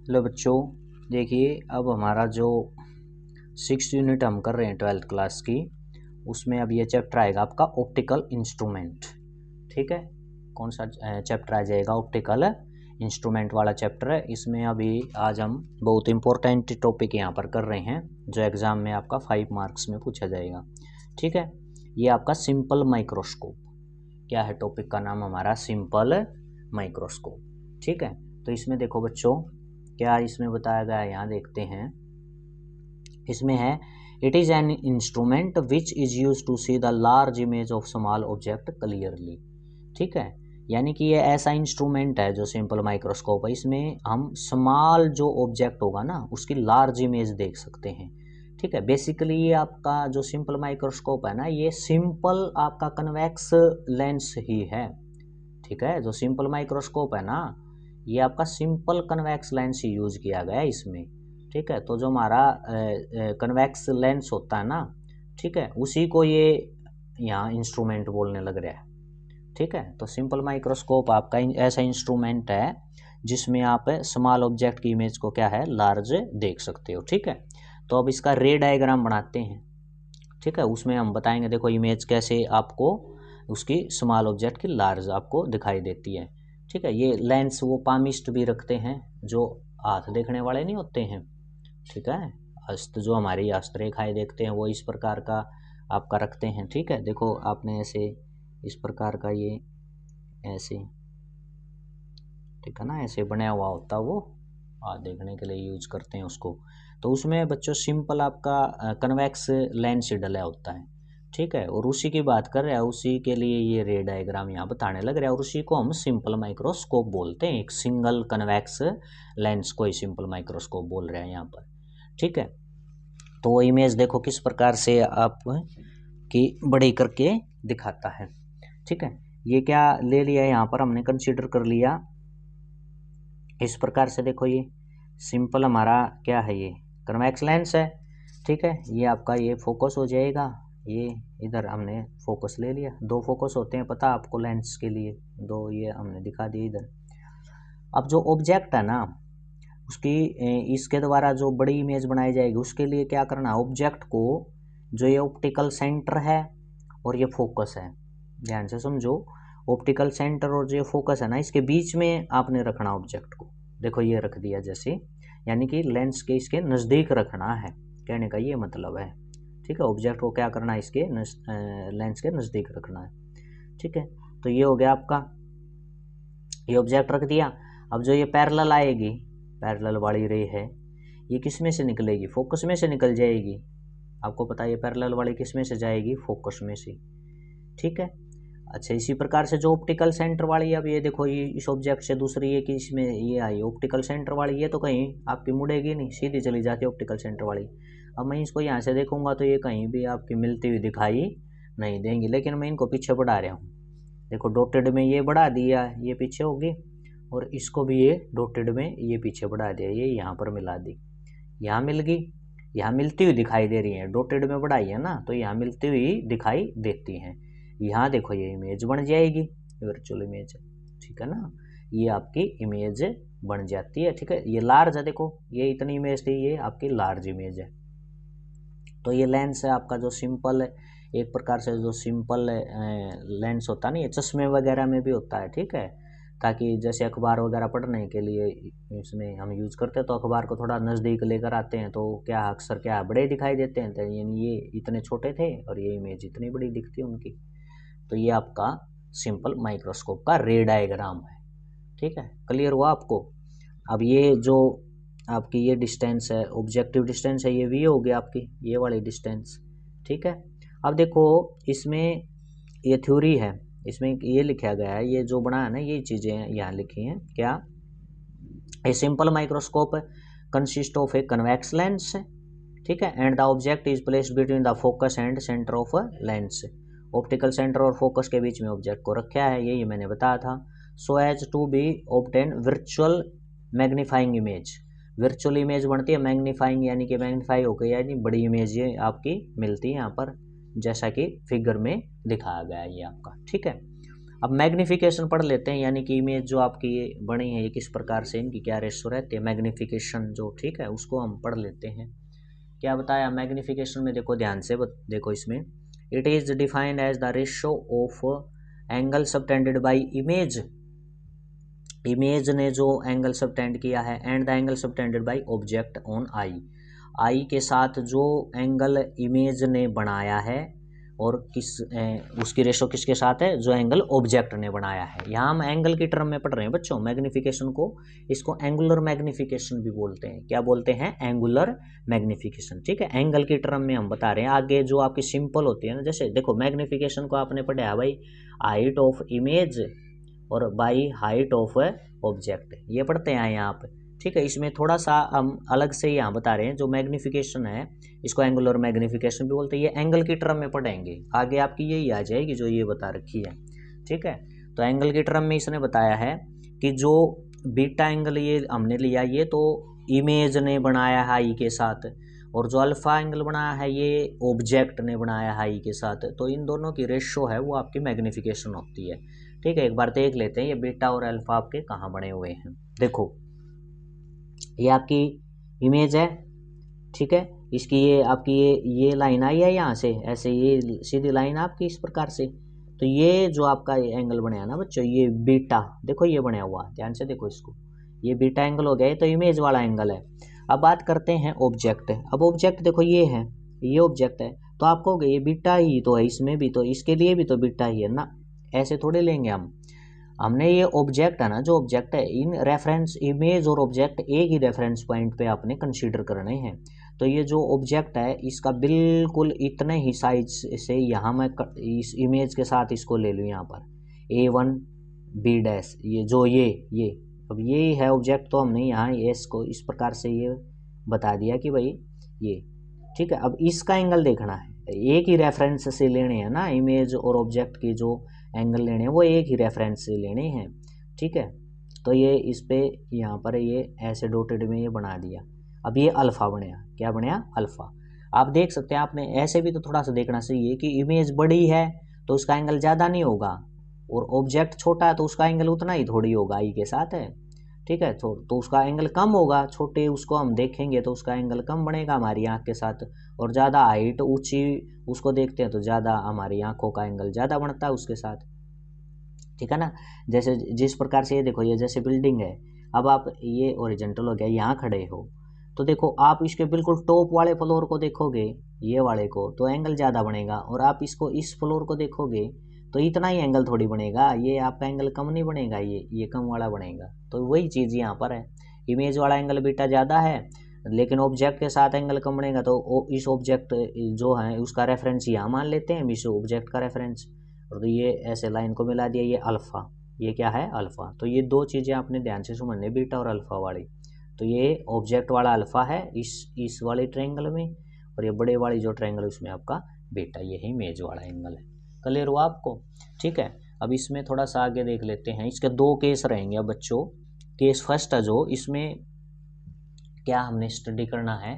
Hello बच्चों, देखिए अब हमारा जो 6th यूनिट हम कर रहे हैं 12th क्लास की, उसमें अब ये चैप्टर आएगा आपका ऑप्टिकल इंस्ट्रूमेंट। ठीक है, कौन सा चैप्टर आ जाएगा? ऑप्टिकल इंस्ट्रूमेंट वाला चैप्टर है। इसमें अभी आज हम बहुत इंपॉर्टेंट टॉपिक यहाँ पर कर रहे हैं जो एग्ज़ाम में आपका 5 मार्क्स में पूछा जाएगा। ठीक है, ये आपका सिंपल माइक्रोस्कोप। क्या है टॉपिक का नाम? हमारा सिंपल माइक्रोस्कोप। ठीक है, तो इसमें देखो बच्चों क्या इसमें बताया गया है, यहाँ देखते हैं। इसमें है it is an instrument which is use to see the large image of small object clearly. ठीक है, यानी कि ये ऐसा इंस्ट्रूमेंट है जो सिंपल माइक्रोस्कोप है, इसमें हम स्मॉल जो ऑब्जेक्ट होगा ना उसकी लार्ज इमेज देख सकते हैं। ठीक है, बेसिकली ये आपका जो सिंपल माइक्रोस्कोप है ना, ये सिंपल आपका कन्वेक्स लेंस ही है। ठीक है, जो सिंपल माइक्रोस्कोप है ना, ये आपका सिंपल कन्वेक्स लेंस ही यूज किया गया है इसमें। ठीक है, तो जो हमारा कन्वेक्स लेंस होता है ना, ठीक है, उसी को ये यहाँ इंस्ट्रूमेंट बोलने लग रहा है। ठीक है, तो सिंपल माइक्रोस्कोप आपका ऐसा इंस्ट्रूमेंट है जिसमें आप स्मॉल ऑब्जेक्ट की इमेज को क्या है, लार्ज देख सकते हो। ठीक है, तो अब इसका रे डायग्राम बनाते हैं। ठीक है, उसमें हम बताएंगे देखो इमेज कैसे आपको उसकी स्मॉल ऑब्जेक्ट की लार्ज आपको दिखाई देती है। ठीक है, ये लेंस वो पामिस्ट भी रखते हैं जो हाथ देखने वाले नहीं होते हैं। ठीक है, हस्त जो हमारी हस्तरेखाएं देखते हैं वो इस प्रकार का आपका रखते हैं। ठीक है, देखो आपने ऐसे इस प्रकार का ये ऐसे, ठीक है ना, ऐसे बनाया हुआ होता है वो, देखने के लिए यूज करते हैं उसको। तो उसमें बच्चों सिंपल आपका कन्वेक्स लेंस डला होता है। ठीक है, और उसी की बात कर रहे हैं, उसी के लिए ये रे डायग्राम यहाँ बताने लग रहा है, और उसी को हम सिंपल माइक्रोस्कोप बोलते हैं। एक सिंगल कन्वेक्स लेंस को ही सिंपल माइक्रोस्कोप बोल रहे हैं यहाँ पर। ठीक है, तो वो इमेज देखो किस प्रकार से आप की बड़ी करके दिखाता है। ठीक है, ये क्या ले लिया यहाँ पर हमने कंसीडर कर लिया इस प्रकार से। देखो ये सिंपल हमारा क्या है, ये कन्वेक्स लेंस है। ठीक है, ये आपका ये फोकस हो जाएगा, ये इधर हमने फोकस ले लिया। दो फोकस होते हैं पता आपको लेंस के लिए, दो ये हमने दिखा दिए इधर। अब जो ऑब्जेक्ट है ना उसकी इसके द्वारा जो बड़ी इमेज बनाई जाएगी उसके लिए क्या करना है, ऑब्जेक्ट को जो ये ऑप्टिकल सेंटर है और ये फोकस है, ध्यान से समझो, ऑप्टिकल सेंटर और जो फोकस है ना इसके बीच में आपने रखना ऑब्जेक्ट को। देखो ये रख दिया जैसे, यानी कि लेंस के इसके नज़दीक रखना है, कहने का ये मतलब है। ठीक है, ऑब्जेक्ट को क्या करना है, इसके लेंस के नज़दीक रखना है। ठीक है, तो ये हो गया आपका, ये ऑब्जेक्ट रख दिया। अब जो ये पैरेलल आएगी, पैरेलल वाली रे है, ये किस में से निकलेगी, फोकस में से निकल जाएगी। आपको पता है ये पैरेलल वाली किस में से जाएगी, फोकस में से। ठीक है, अच्छा इसी प्रकार से जो ऑप्टिकल सेंटर वाली, अब ये देखो ये इस ऑब्जेक्ट से दूसरी ये कि इसमें ये आई ऑप्टिकल सेंटर वाली, ये तो कहीं आपकी मुड़ेगी नहीं, सीधी चली जाती है ऑप्टिकल सेंटर वाली। अब मैं इसको यहाँ से देखूंगा तो ये कहीं भी आपकी मिलती हुई दिखाई नहीं देंगी, लेकिन मैं इनको पीछे बढ़ा रहा हूँ। देखो डॉटेड में ये बढ़ा दिया, ये पीछे होगी, और इसको भी ये डॉटेड में ये पीछे बढ़ा दिया, ये यहाँ पर मिला दी, यहाँ मिल गई, यहाँ मिलती हुई दिखाई दे रही है। डॉटेड में बढ़ाई है ना तो यहाँ मिलती हुई दिखाई देती हैं। यहाँ देखो ये इमेज बन जाएगी, वर्चुअल इमेज। ठीक है ना, ये आपकी इमेज बन जाती है। ठीक है, ये लार्ज है, देखो ये इतनी इमेज थी, ये आपकी लार्ज इमेज है। तो ये लेंस है आपका जो सिंपल है, एक प्रकार से जो सिंपल लेंस होता है ना, ये चश्मे वगैरह में भी होता है। ठीक है, ताकि जैसे अखबार वगैरह पढ़ने के लिए इसमें हम यूज़ करते हैं, तो अखबार को थोड़ा नज़दीक लेकर आते हैं तो क्या अक्सर क्या बड़े दिखाई देते हैं, तो यानी ये इतने छोटे थे और ये इमेज इतनी बड़ी दिखती है उनकी। तो ये आपका सिंपल माइक्रोस्कोप का रे डायग्राम है। ठीक है, क्लियर हुआ आपको? अब ये जो आपकी ये डिस्टेंस है, ऑब्जेक्टिव डिस्टेंस है, ये वी हो गया आपकी ये वाली डिस्टेंस। ठीक है, अब देखो इसमें ये थ्योरी है, इसमें ये लिखा गया है, ये जो बना है ना ये चीज़ें यहाँ लिखी हैं क्या, a simple microscope consist of a convex lens. ठीक है, and the object is placed between the focus and centre of lens. Optical centre और फोकस के बीच में ऑब्जेक्ट को रखा है, यही मैंने बताया था। So as to be obtain virtual magnifying image. Virtual image बनती है मैग्नीफाइंग, यानी कि मैग्नीफाई हो गई, यानी बड़ी इमेज ये आपकी मिलती है यहाँ पर, जैसा कि फिगर में दिखाया गया है ये आपका। ठीक है, अब मैग्निफिकेशन पढ़ लेते हैं, यानी कि इमेज जो आपकी ये बनी है ये किस प्रकार से इनकी क्या रेशो रहती है, मैग्निफिकेशन जो, ठीक है, उसको हम पढ़ लेते हैं। क्या बताया मैग्निफिकेशन में, देखो ध्यान से देखो इसमें, it is defined as the ratio of angle subtended by image, image ने जो एंगल सबटेंड किया है, and the angle subtended by object on eye, eye के साथ जो एंगल इमेज ने बनाया है, और उसकी रेशो किसके साथ है, जो एंगल ऑब्जेक्ट ने बनाया है। यहाँ हम एंगल की टर्म में पढ़ रहे हैं बच्चों मैग्निफिकेशन को, इसको एंगुलर मैग्निफिकेशन भी बोलते हैं। क्या बोलते हैं, एंगुलर मैग्निफिकेशन, ठीक है, एंगल की टर्म में हम बता रहे हैं। आगे जो आपकी सिंपल होती है ना, जैसे देखो मैग्निफिकेशन को आपने पढ़ा भाई हाइट ऑफ इमेज और बाई हाइट ऑफ ऑब्जेक्ट, ये पढ़ते हैं यहाँ पे, ठीक है। इसमें थोड़ा सा हम अलग से यहाँ बता रहे हैं, जो मैग्निफिकेशन है इसको एंगुलर मैग्निफिकेशन भी बोलते हैं। ये एंगल की टर्म में पढ़ेंगे, आगे आपकी यही आ जाएगी जो ये बता रखी है, ठीक है। तो एंगल की टर्म में इसने बताया है कि जो बीटा एंगल ये हमने लिया, ये तो इमेज ने बनाया है आई के साथ, और जो अल्फा एंगल बनाया है ये ऑब्जेक्ट ने बनाया है आई के साथ, तो इन दोनों की रेशो है वो आपकी मैग्निफिकेशन होती है, ठीक है। एक बार देख लेते हैं ये बीटा और अल्फा आपके कहाँ बने हुए हैं। देखो ये आपकी इमेज है, ठीक है, इसकी ये आपकी ये लाइन आई है यहाँ से, ऐसे ये सीधी लाइन आपकी इस प्रकार से, तो ये जो आपका एंगल बनाया ना बच्चों, ये बीटा, देखो ये बना हुआ, ध्यान से देखो इसको, ये बीटा एंगल हो गया, तो इमेज वाला एंगल है। अब बात करते हैं ऑब्जेक्ट। अब ऑब्जेक्ट देखो ये है, ये ऑब्जेक्ट है, तो आप कहोगे ये बीटा ही तो है, इसमें भी तो, इसके लिए भी तो बीटा ही है ना, ऐसे थोड़े लेंगे हम। हमने ये ऑब्जेक्ट है ना, जो ऑब्जेक्ट है, इन रेफरेंस इमेज और ऑब्जेक्ट एक ही रेफरेंस पॉइंट पे आपने कंसीडर करने हैं। तो ये जो ऑब्जेक्ट है इसका बिल्कुल इतने ही साइज से, यहाँ मैं इस इमेज के साथ इसको ले लूँ, यहाँ पर A1 B डैश, ये जो ये अब ये है ऑब्जेक्ट, तो हमने यहाँ एस को इस प्रकार से ये बता दिया कि भाई ये, ठीक है। अब इसका एंगल देखना है, एक ही रेफरेंस से लेने हैं ना, इमेज और ऑब्जेक्ट की जो एंगल लेने हैं वो एक ही रेफरेंस से लेने हैं, ठीक है। तो ये इस पे यहाँ पर ये ऐसे डॉटेड में ये बना दिया। अब ये अल्फ़ा बनया, क्या बनया, अल्फ़ा। आप देख सकते हैं, आपने ऐसे भी तो थोड़ा सा देखना चाहिए कि इमेज बड़ी है तो उसका एंगल ज़्यादा नहीं होगा, और ऑब्जेक्ट छोटा है तो उसका एंगल उतना ही थोड़ी होगा आई के साथ है, ठीक है। तो उसका एंगल कम होगा, छोटे उसको हम देखेंगे तो उसका एंगल कम बनेगा हमारी आँख के साथ, और ज़्यादा हाइट ऊंची उसको देखते हैं तो ज़्यादा हमारी आँखों का एंगल ज़्यादा बनता है उसके साथ, ठीक है ना। जैसे जिस प्रकार से ये देखो, ये जैसे बिल्डिंग है, अब आप ये ओरिजेंटल हो गया, यहाँ खड़े हो, तो देखो आप इसके बिल्कुल टॉप वाले फ्लोर को देखोगे, ये वाले को, तो एंगल ज़्यादा बनेगा, और आप इसको इस फ्लोर को देखोगे तो इतना ही एंगल थोड़ी बनेगा, ये आपका एंगल कम नहीं बनेगा, ये कम वाला बनेगा। तो वही चीज़ यहाँ पर है, इमेज वाला एंगल बीटा ज़्यादा है लेकिन ऑब्जेक्ट के साथ एंगल कम बनेगा, तो इस ऑब्जेक्ट जो है उसका रेफरेंस यहाँ मान लेते हैं, इस ऑब्जेक्ट का रेफरेंस, और तो ये ऐसे लाइन को मिला दिया, ये अल्फ़ा, ये क्या है, अल्फ़ा। तो ये दो चीज़ें आपने ध्यान से समझनी, बीटा और अल्फ़ा वाली। तो ये ऑब्जेक्ट वाला अल्फ़ा है इस वाले ट्रायंगल में, और ये बड़े वाली जो ट्रायंगल है उसमें आपका बीटा, ये है इमेज वाला एंगल है। क्लियर हुआ आपको, ठीक है। अब इसमें थोड़ा सा आगे देख लेते हैं, इसके दो केस रहेंगे अब बच्चों। केस फर्स्ट है जो, इसमें क्या हमने स्टडी करना है,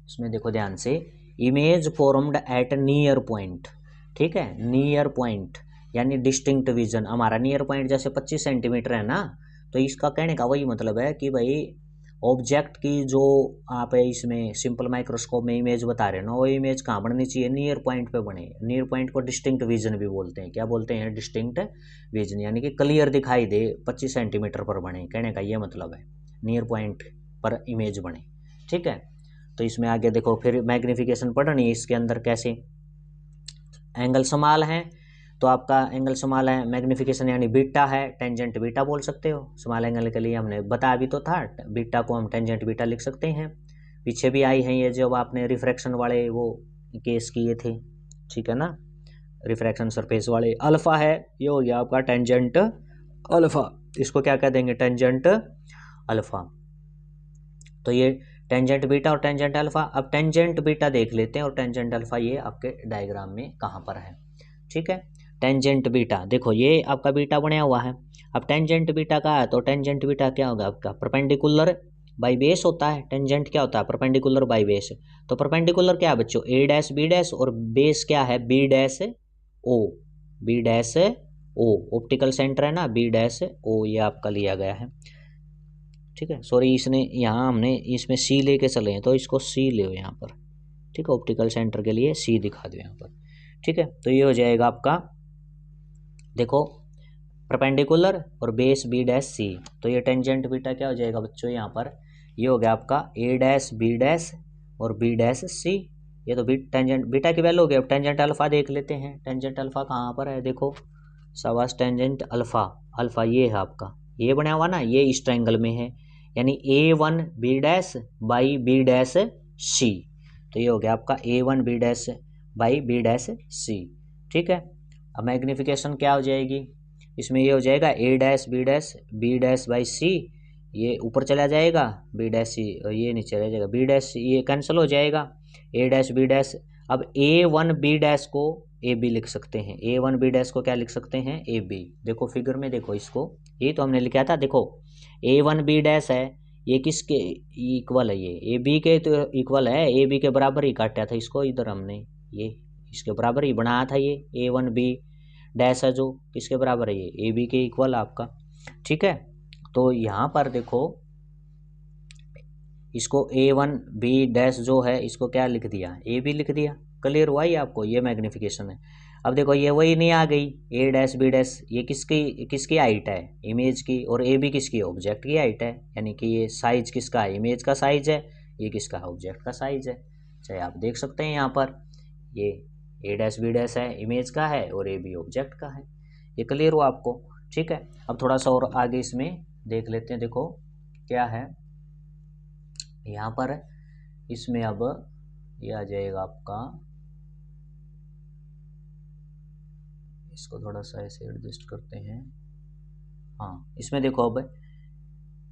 इसमें देखो ध्यान से, image formed at near point, ठीक है, नियर पॉइंट यानी डिस्टिंक्ट विजन। हमारा नियर पॉइंट जैसे 25 सेंटीमीटर है ना, तो इसका कहने का वही मतलब है कि भाई ऑब्जेक्ट की जो आप इसमें सिंपल माइक्रोस्कोप में इमेज बता रहे हो ना, वो इमेज कहाँ बननी चाहिए, नियर पॉइंट पे बने। नियर पॉइंट को डिस्टिंक्ट विजन भी बोलते हैं। क्या बोलते हैं, डिस्टिंक्ट विजन, यानी कि क्लियर दिखाई दे, 25 सेंटीमीटर पर बने, कहने का ये मतलब है, नियर पॉइंट पर इमेज बने, ठीक है। तो इसमें आगे देखो फिर मैग्निफिकेशन पढ़नी है, इसके अंदर कैसे एंगल समाल है, तो आपका एंगल समाल है, मैग्निफिकेशन यानी बीटा है, टेंजेंट बीटा बोल सकते हो। स्मॉल एंगल के लिए हमने बताया भी तो था, बीटा को हम टेंजेंट बीटा लिख सकते हैं। पीछे भी आई हैं ये, जब आपने रिफ्रैक्शन वाले वो केस किए थे, ठीक है ना, रिफ्रैक्शन सरफेस वाले। अल्फा है, ये हो गया आपका टेंजेंट अल्फा, इसको क्या कह देंगे, टेंजेंट अल्फा। तो ये टेंजेंट बीटा और टेंजेंट अल्फा। अब टेंजेंट बीटा देख लेते हैं और टेंजेंट अल्फा ये आपके डायग्राम में कहाँ पर है, ठीक है। टेंजेंट बीटा देखो, ये आपका बीटा बनाया हुआ है। अब टेंजेंट बीटा का है, तो टेंजेंट बीटा क्या होगा आपका, परपेंडिकुलर बाई बेस होता है। टेंजेंट क्या होता है, परपेंडिकुलर बाई बेस। तो परपेंडिकुलर क्या है बच्चों, ए डैश बी डैश, और बेस क्या है, B dash O, B dash O, optical centre है ना बी डैश ओ, ये आपका लिया गया है, ठीक है। सॉरी, इसने यहाँ हमने इसमें सी लेके चले हैं तो इसको सी ले यहाँ पर, ठीक है। ऑप्टिकल सेंटर के लिए सी दिखा दो यहाँ पर, ठीक है। तो ये हो जाएगा आपका, देखो परपेंडिकुलर और बेस बी डैश सी, तो ये टेंजेंट बीटा क्या हो जाएगा बच्चों यहाँ पर, ये हो गया आपका ए डैश बी डैश और बी डैश सी। ये तो टेंजेंट बीटा की वैल्यू हो गई। अब टेंजेंट अल्फा देख लेते हैं, टेंजेंट अल्फा कहाँ पर है, देखो शाबाश, टेंजेंट अल्फा, अल्फा ये है आपका, ये बना हुआ ना, ये इस ट्रायंगल में है, यानी A one B dash by B dash C, तो ये हो गया आपका A one B dash by B dash C, ठीक है। अब मैग्निफिकेशन क्या हो जाएगी इसमें, ये हो जाएगा ए डैश बी डैश बाई सी, ये ऊपर चला जाएगा बी डैश सी और ये नीचे रह जाएगा बी डैश, ये कैंसिल हो जाएगा, ए डैश बी डैश। अब ए वन बी डैश को ए बी लिख सकते हैं, ए वन बी डैश को क्या लिख सकते हैं, ए बी। देखो फिगर में देखो इसको, ये तो हमने लिखा था, देखो ए वन बी डैश है, ये किसके इक्वल है, ये ए बी के तो इक्वल है, ए बी के बराबर ही काटा था इसको इधर हमने, ये इसके बराबर ही बनाया था, ये ए वन बी डैश है जो किसके बराबर है, ये ए बी के इक्वल आपका, ठीक है। तो यहाँ पर देखो इसको ए वन बी डैश जो है इसको क्या लिख दिया, ए बी लिख दिया, क्लियर हुआ ही आपको, ये मैग्निफिकेशन है। अब देखो ये वही नहीं आ गई, ए डैश बी डैश ये किसकी हाइट है, इमेज की, और ए बी किसकी, ऑब्जेक्ट की हाइट है, यानी कि ये साइज किसका है, इमेज का साइज है, ये किसका ऑब्जेक्ट का साइज है, चाहे आप देख सकते हैं यहाँ पर, ये ए डैश बी डैश है इमेज का है और ए बी ऑब्जेक्ट का है, ये क्लियर हुआ आपको, ठीक है। अब थोड़ा सा और आगे इसमें देख लेते हैं, देखो क्या है यहाँ पर, इसमें अब ये आ जाएगा आपका, इसको थोड़ा सा ऐसे एडजस्ट करते हैं, हाँ इसमें देखो अब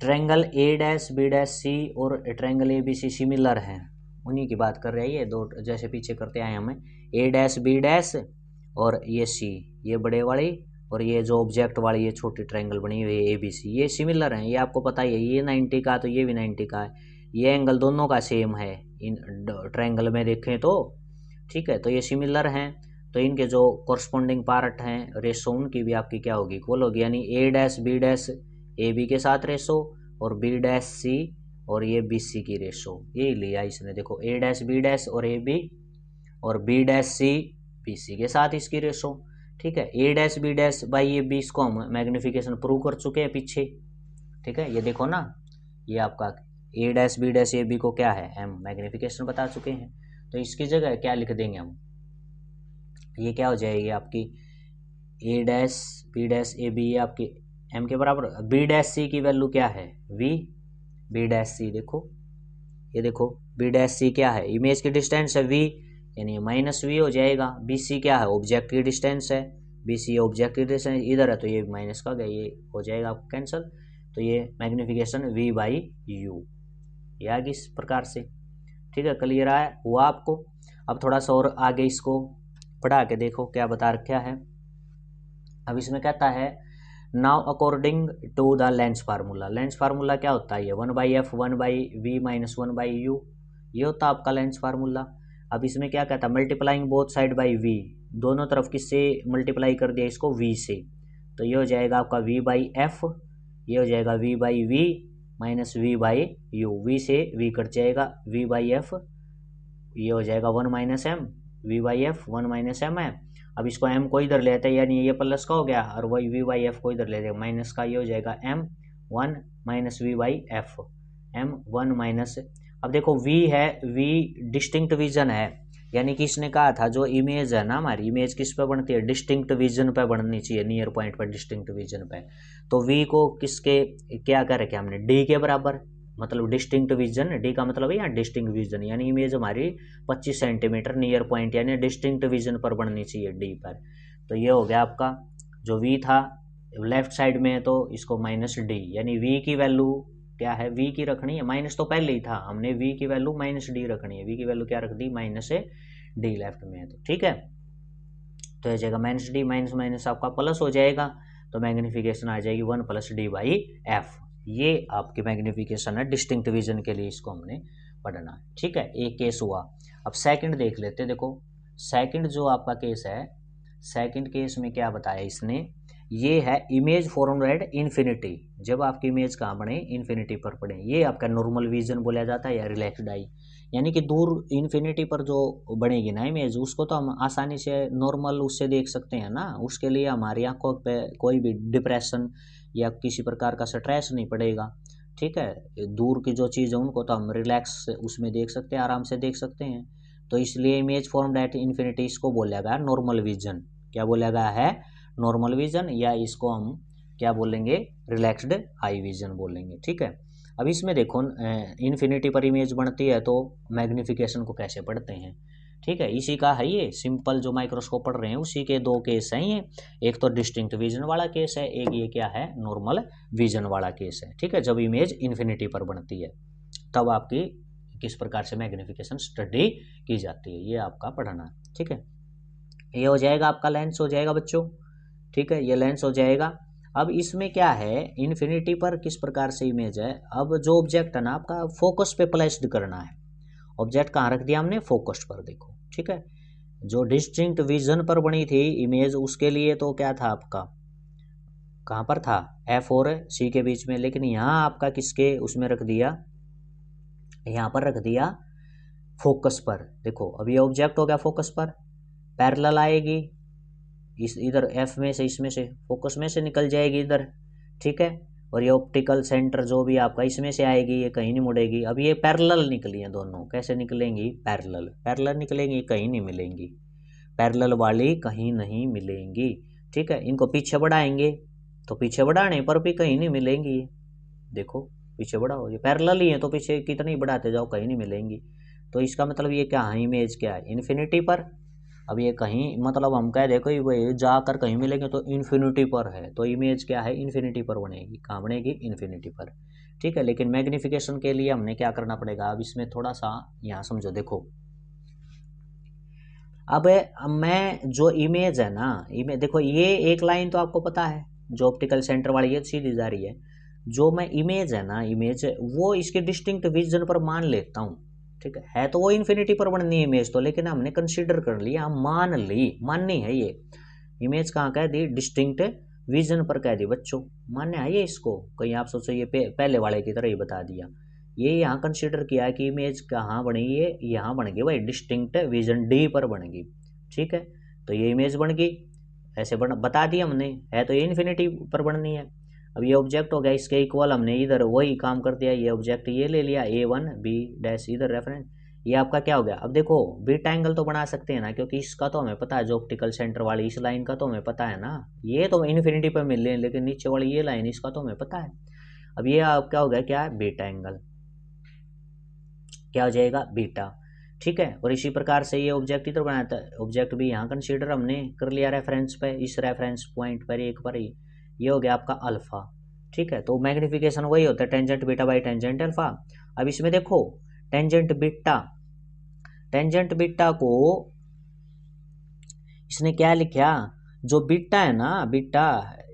triangle A dash B dash C और triangle A B C similar हैं, उन्हीं की बात कर रहे हैं ये दो, जैसे पीछे करते आए हमें, ए डैश बी डैश और ये सी, ये बड़े वाली और ये जो ऑब्जेक्ट वाली ये छोटी ट्रायंगल बनी हुई है ए बी सी, ये सिमिलर हैं, ये आपको पता ही है, ये 90 का तो ये भी 90 का है, ये एंगल दोनों का सेम है इन ट्रायंगल में देखें तो, ठीक है। तो ये सिमिलर हैं, तो इनके जो कॉरस्पॉन्डिंग पार्ट हैं रेशो उनकी भी आपकी क्या होगी, इक्वल होगी, यानी A dash B dash A B के साथ रेशो और बी डैश सी और ये बी सी की रेशो, ये लिया इसने, देखो ए डैश बी डैश और ए बी और B dash C B C के साथ इसकी रेशो, ठीक है। A dash B dash by ये बी, इसको हम मैग्निफिकेशन प्रूव कर चुके हैं पीछे, ठीक है। ये देखो ना, ये आपका A dash B dash A B को क्या है, एम मैग्निफिकेशन बता चुके हैं, तो इसकी जगह क्या लिख देंगे हम, ये क्या हो जाएगी आपकी A dash B dash A B, ये आपकी एम के बराबर, बी डैश सी की वैल्यू क्या है वी, बी डैश सी देखो, ये देखो बी डैश सी क्या है, इमेज की डिस्टेंस है वी, यानी माइनस वी हो जाएगा, बी सी क्या है, ऑब्जेक्ट की डिस्टेंस है, बी सी ऑब्जेक्ट की डिस्टेंस इधर है तो ये माइनस का गया, ये हो जाएगा आपको कैंसिल, तो ये मैग्निफिकेशन वी बाई यू, ये आगे इस प्रकार से, ठीक है। क्लियर आया हुआ आपको। अब थोड़ा सा और आगे इसको पढ़ा के देखो क्या बता रखा है। अब इसमें कहता है now according to the lens formula, lens formula क्या होता है, ये 1/f 1/v माइनस 1/u, ये होता है आपका लेंस फार्मूला। अब इसमें क्या कहता है, multiplying both side by v, दोनों तरफ किससे मल्टीप्लाई कर दिया इसको, v से, तो ये हो जाएगा आपका v बाई एफ, ये हो जाएगा v by v minus v by u, v से v कट जाएगा, v बाई एफ, ये हो जाएगा 1 minus m, v by f 1 minus m है। अब इसको m को इधर लेते हैं, यानी ये प्लस का हो गया, और वही v बाई एफ को इधर लेते हैं माइनस का, ये हो जाएगा m 1 minus v by f, m 1 minus, अब देखो v है, v डिस्टिंक्ट विजन है, यानी कि इसने कहा था जो इमेज है ना हमारी, इमेज किस पे बनती है, डिस्टिंक्ट विजन पे बननी चाहिए, नियर पॉइंट पर डिस्टिंक्ट विजन पे, तो v को किसके क्या कर रखे हमने, d के बराबर, मतलब डिस्टिंक्ट विजन, डी का मतलब है यहाँ डिस्टिंक्ट विजन, यानी इमेज हमारी 25 सेंटीमीटर नियर पॉइंट यानी डिस्टिंक्ट विजन पर बननी चाहिए डी पर, तो ये हो गया आपका जो वी था लेफ्ट साइड में है तो इसको माइनस डी, यानी वी की वैल्यू क्या है, वी की रखनी है, माइनस तो पहले ही था, हमने वी की वैल्यू माइनस डी रखनी है, वी की वैल्यू क्या रख दी माइनस डी लेफ्ट में है, तो ठीक है। तो ये जाएगा माइनस डी माइनस माइनस आपका प्लस हो जाएगा, तो मैग्निफिकेशन आ जाएगी 1 प्लस डी बाई एफ, ये आपकी मैग्निफिकेशन है डिस्टिंक्ट विजन के लिए, इसको हमने पढ़ना है, ठीक है। एक केस हुआ। अब सेकंड देख लेते हैं, देखो सेकंड जो आपका केस है, सेकंड केस में क्या बताया इसने ये है इमेज फॉर्म्ड एट इन्फिनिटी, जब आपकी इमेज कहाँ बने, इन्फिनिटी पर पड़े, ये आपका नॉर्मल विजन बोला जाता है या रिलैक्स्ड आई। यानी कि दूर इन्फिनिटी पर जो बनेगी ना इमेज, उसको तो हम आसानी से नॉर्मल उससे देख सकते हैं ना, उसके लिए हमारी आंखों पे कोई भी डिप्रेशन या किसी प्रकार का स्ट्रेस नहीं पड़ेगा। ठीक है, दूर की जो चीज़ है उनको तो हम रिलैक्स उसमें देख सकते हैं, आराम से देख सकते हैं। तो इसलिए इमेज फॉर्म्ड एट इन्फिनिटी इसको बोला गया नॉर्मल विजन। क्या बोला गया है, नॉर्मल विजन, या इसको हम क्या बोलेंगे, रिलैक्स्ड आई विजन बोलेंगे। ठीक है, अब इसमें देखो इन्फिनिटी पर इमेज बनती है तो मैग्निफिकेशन को कैसे पढ़ते हैं। ठीक है, इसी का है ये सिंपल जो माइक्रोस्कोप पढ़ रहे हैं उसी के दो केस हैं ये, एक तो डिस्टिंक्ट विजन वाला केस है, एक ये क्या है, नॉर्मल विजन वाला केस है। ठीक है, जब इमेज इन्फिनिटी पर बनती है तब आपकी किस प्रकार से मैग्निफिकेशन स्टडी की जाती है, ये आपका पढ़ना। ठीक है, ये हो जाएगा आपका लेंस हो जाएगा बच्चों। ठीक है, ये लेंस हो जाएगा। अब इसमें क्या है, इन्फिनिटी पर किस प्रकार से इमेज है, अब जो ऑब्जेक्ट है ना आपका फोकस पे प्लेस्ड करना है। ऑब्जेक्ट कहाँ रख दिया हमने, फोकस पर, देखो। ठीक है, जो डिस्टिंक्ट विजन पर बनी थी इमेज उसके लिए तो क्या था आपका, कहाँ पर था, एफ और सी के बीच में, लेकिन यहाँ आपका किसके उसमें रख दिया, यहाँ पर रख दिया फोकस पर। देखो अब ये ऑब्जेक्ट हो गया फोकस पर, पैरेलल आएगी इस इधर एफ में से, इसमें से फोकस में से निकल जाएगी इधर। ठीक है, और ये ऑप्टिकल सेंटर जो भी आपका इसमें से आएगी, ये कहीं नहीं मुड़ेगी। अब ये पैरेलल निकली हैं दोनों, कैसे निकलेंगी, पैरेलल पैरेलल निकलेंगी, कहीं नहीं मिलेंगी, पैरेलल वाली कहीं नहीं मिलेंगी। ठीक है, इनको पीछे बढ़ाएंगे तो पीछे बढ़ाने पर भी कहीं नहीं मिलेंगी। देखो पीछे बढ़ाओ, ये पैरेलल ही है तो पीछे कितनी बढ़ाते जाओ कहीं नहीं मिलेंगी। तो इसका मतलब ये क्या है, इमेज क्या है, इन्फिनिटी पर। अब ये कहीं मतलब हम कह देखो ये जाकर कहीं मिलेंगे तो इन्फिनिटी पर है, तो इमेज क्या है, इन्फिनिटी पर बनेगी, कहाँ बनेगी, इन्फिनिटी पर। ठीक है, लेकिन मैग्निफिकेशन के लिए हमने क्या करना पड़ेगा, अब इसमें थोड़ा सा यहाँ समझो। देखो अब मैं जो इमेज है ना, इमेज देखो ये एक लाइन तो आपको पता है जो ऑप्टिकल सेंटर वाली ये सीधी जा रही है, जो मैं इमेज है ना, इमेज वो इसके डिस्टिंक्ट विजन पर मान लेता हूँ। ठीक है तो वो इन्फिनिटी पर बननी है इमेज तो, लेकिन हमने कंसीडर कर लिया, हम मान ली, माननी है ये इमेज, कहाँ कह दी, डिस्टिंक्ट विजन पर कह दी बच्चों, मान्य है ये इसको। कहीं आप सोचो ये पहले वाले की तरह ही बता दिया, ये यहाँ कंसीडर किया कि इमेज कहाँ बनेगी, ये यहाँ बन गई भाई डिस्टिंक्ट विजन डी पर बन गई। ठीक है, तो ये इमेज बन गई, ऐसे बता दिया हमने, है तो ये इन्फिनिटी पर बननी है। अब ये ऑब्जेक्ट हो गया, इसके इक्वल हमने इधर वही काम कर दिया, ये ऑब्जेक्ट ये ले लिया A1 B डैश इधर रेफरेंस, ये आपका क्या हो गया। अब देखो बीटा एंगल तो बना सकते हैं ना, क्योंकि इसका तो हमें पता है, जो ऑप्टिकल सेंटर वाली इस लाइन का तो हमें पता है ना, ये तो इन्फिनिटी पर मिल रही है, लेकिन नीचे वाली ये लाइन इसका तो हमें पता है। अब ये आप क्या हो गया, क्या है, बीटा एंगल, क्या हो जाएगा, बीटा। ठीक है, और इसी प्रकार से ये ऑब्जेक्ट इधर बनाया था, ऑब्जेक्ट भी यहाँ कंसीडर हमने कर लिया रेफरेंस पे, इस रेफरेंस पॉइंट पर एक पर ही, ये हो गया आपका अल्फा। ठीक है, तो मैग्निफिकेशन वही होता है tangent beta by tangent alpha. अब इसमें देखो टेंजेंट बीटा को इसने क्या लिखा, जो बीटा है ना, बीटा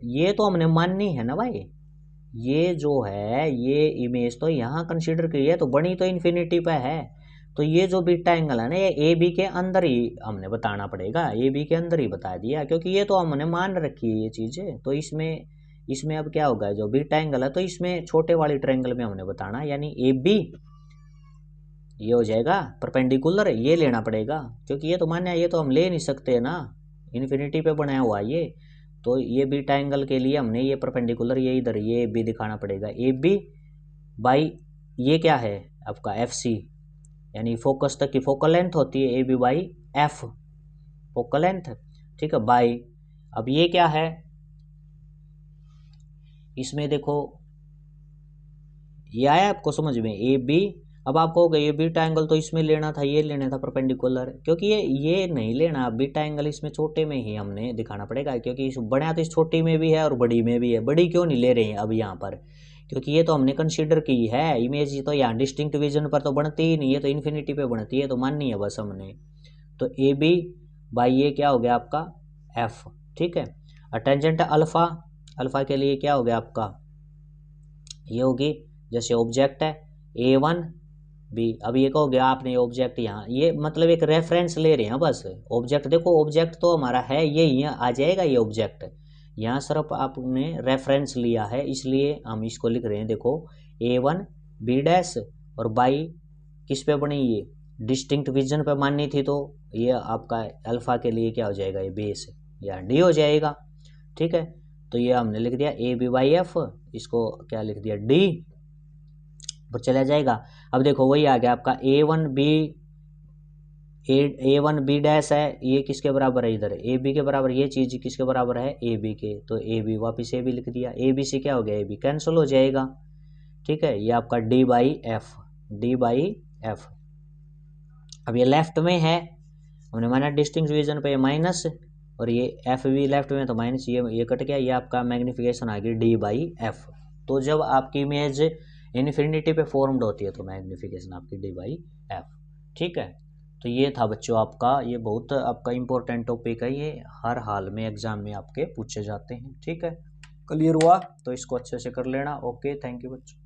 ये तो हमने माननी है ना भाई, ये जो है ये इमेज तो यहाँ कंसीडर की है, तो बनी तो इन्फिनिटी पे है, तो ये जो बीटा एंगल है ना, ये ए बी के अंदर ही हमने बताना पड़ेगा, ए बी के अंदर ही बता दिया, क्योंकि ये तो हमने मान रखी है ये चीज़ें। तो इसमें अब क्या होगा, जो बीटा एंगल है तो इसमें छोटे वाली ट्रायंगल में हमने बताना, यानी ए बी ये हो जाएगा परपेंडिकुलर, ये लेना पड़ेगा, क्योंकि ये तो मान्य है, ये तो हम ले नहीं सकते ना, इन्फिनिटी पे बनाया हुआ ये। तो ये बीटा एंगल के लिए हमने ये परपेंडिकुलर, ये इधर ये बी दिखाना पड़ेगा, ए बी बाई ये क्या है आपका एफ सी, यानी फोकस तक की फोकल लेंथ होती है, A B by f focal length. ठीक है, बाई अब ये क्या है, इसमें देखो ये आया आपको समझ में, ए बी, अब आपको हो गया ये बीटा एंगल तो इसमें लेना था, ये लेना था परपेंडिकुलर, क्योंकि ये नहीं लेना, बीटा एंगल इसमें छोटे में ही हमने दिखाना पड़ेगा, क्योंकि इस बड़ा तो इस छोटी में भी है और बड़ी में भी है। बड़ी क्यों नहीं ले रहे हैं अब यहाँ पर, क्योंकि ये तो हमने कंसीडर की है इमेज, तो यहाँ डिस्टिंक्ट विजन पर तो बनती ही नहीं है, तो इन्फिनिटी पे बनती है, तो माननी है बस हमने। तो ए बी बाई ये क्या हो गया आपका एफ। ठीक है, और टेंजेंट अल्फा, अल्फा के लिए क्या हो गया आपका, ये होगी जैसे ऑब्जेक्ट है A1 B, अब ये कहो गया आपने ऑब्जेक्ट यहाँ, ये मतलब एक रेफरेंस ले रहे हैं बस, ऑब्जेक्ट देखो ऑब्जेक्ट तो हमारा है ये यहाँ आ जाएगा, ये ऑब्जेक्ट यहाँ सिर्फ आपने रेफरेंस लिया है इसलिए हम इसको लिख रहे हैं। देखो A1 B डैश और बाई किस पे बनी, ये डिस्टिंक्ट विजन पे माननी थी, तो ये आपका अल्फा के लिए क्या हो जाएगा, ये बेस या डी हो जाएगा। ठीक है, तो ये हमने लिख दिया A/B/F, इसको क्या लिख दिया D पर चला जाएगा। अब देखो वही आ गया आपका A1 B डैश है, ये किसके बराबर है, इधर AB के बराबर, ये चीज किसके बराबर है AB के, तो AB वापिस AB लिख दिया, AB से क्या हो गया AB कैंसिल हो जाएगा। ठीक है, ये आपका D/F। अब ये लेफ्ट में है, हमने माना डिस्टिंक्ट डिवीजन पे माइनस, और ये F भी लेफ्ट में तो माइनस, ये कट गया, ये आपका मैग्निफिकेशन आ गई D/F। तो जब आपकी इमेज इन्फिनिटी पे फॉर्म्ड होती है तो मैग्निफिकेशन आपकी D/F। ठीक है, तो ये था बच्चों आपका, ये बहुत आपका इंपॉर्टेंट टॉपिक है, ये हर हाल में एग्जाम में आपके पूछे जाते हैं। ठीक है, क्लियर हुआ तो इसको अच्छे से कर लेना। ओके, थैंक यू बच्चों।